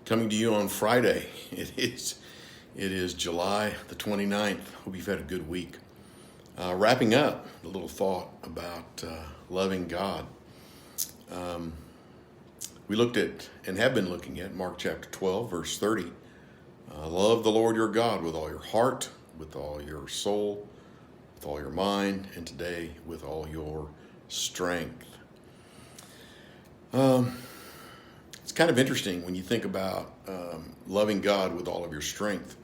Coming to you on Friday. It is July the 29th. Hope you've had a good week. Wrapping up a little thought about loving God. We looked at and have been looking at Mark chapter 12, verse 30. Love the Lord your God with all your heart, with all your soul, with all your mind, and today with all your strength. It's kind of interesting when you think about loving God with all of your strength.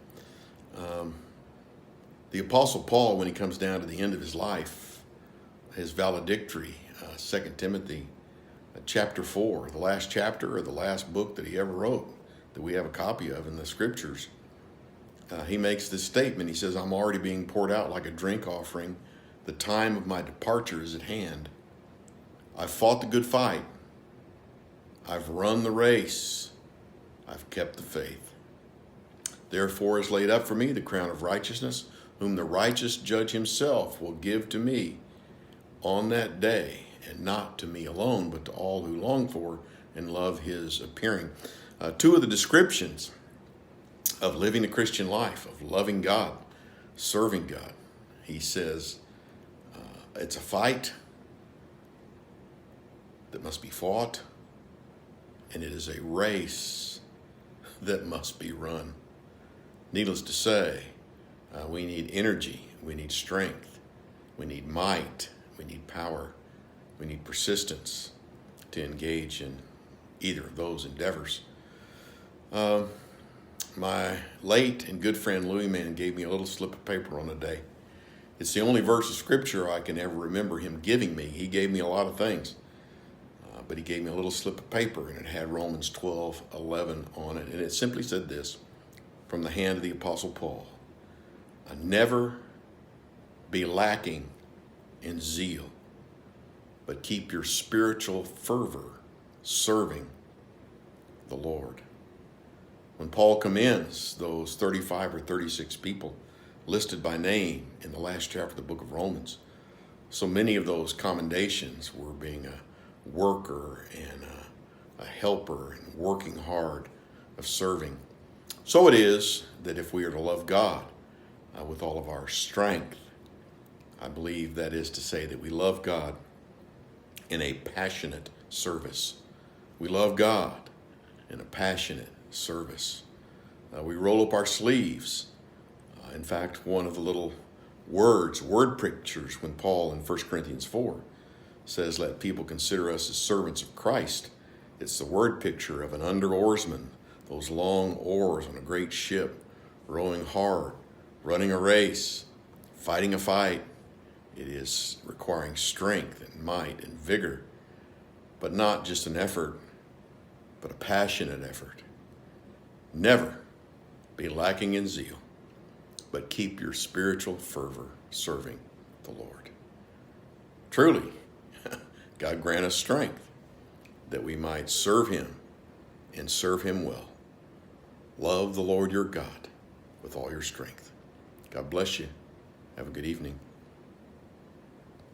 The Apostle Paul, when he comes down to the end of his life, his valedictory, 2 Timothy chapter 4, the last chapter or the last book that he ever wrote, that we have a copy of in the scriptures, he makes this statement. He says, I'm already being poured out like a drink offering. The time of my departure is at hand. I've fought the good fight. I've run the race. I've kept the faith. Therefore is laid up for me the crown of righteousness, whom the righteous judge himself will give to me on that day, and not to me alone, but to all who long for and love his appearing. Two of the descriptions of living the Christian life, of loving God, serving God. He says, it's a fight that must be fought, and it is a race that must be run. Needless to say, we need energy, we need strength, we need might, we need power, we need persistence to engage in either of those endeavors. My late and good friend Louis Mann gave me a little slip of paper on a day. It's the only verse of scripture I can ever remember him giving me. He gave me a lot of things. But he gave me a little slip of paper, and it had Romans 12:11 on it. And it simply said this, from the hand of the Apostle Paul: never be lacking in zeal, but keep your spiritual fervor serving the Lord. When Paul commends those 35 or 36 people listed by name in the last chapter of the book of Romans, so many of those commendations were being a worker and a helper and working hard of serving. So it is that if we are to love God with all of our strength, I believe that is to say that we love God in a passionate service. We love God in a passionate service. We roll up our sleeves. In fact, one of the little word pictures when Paul in 1 Corinthians 4 says, let people consider us as servants of Christ. It's the word picture of an under-oarsman, those long oars on a great ship, rowing hard, running a race, fighting a fight. It is requiring strength and might and vigor, but not just an effort, but a passionate effort. Never be lacking in zeal, but keep your spiritual fervor serving the Lord. Truly, God grant us strength that we might serve him and serve him well. Love the Lord your God with all your strength. God bless you. Have a good evening.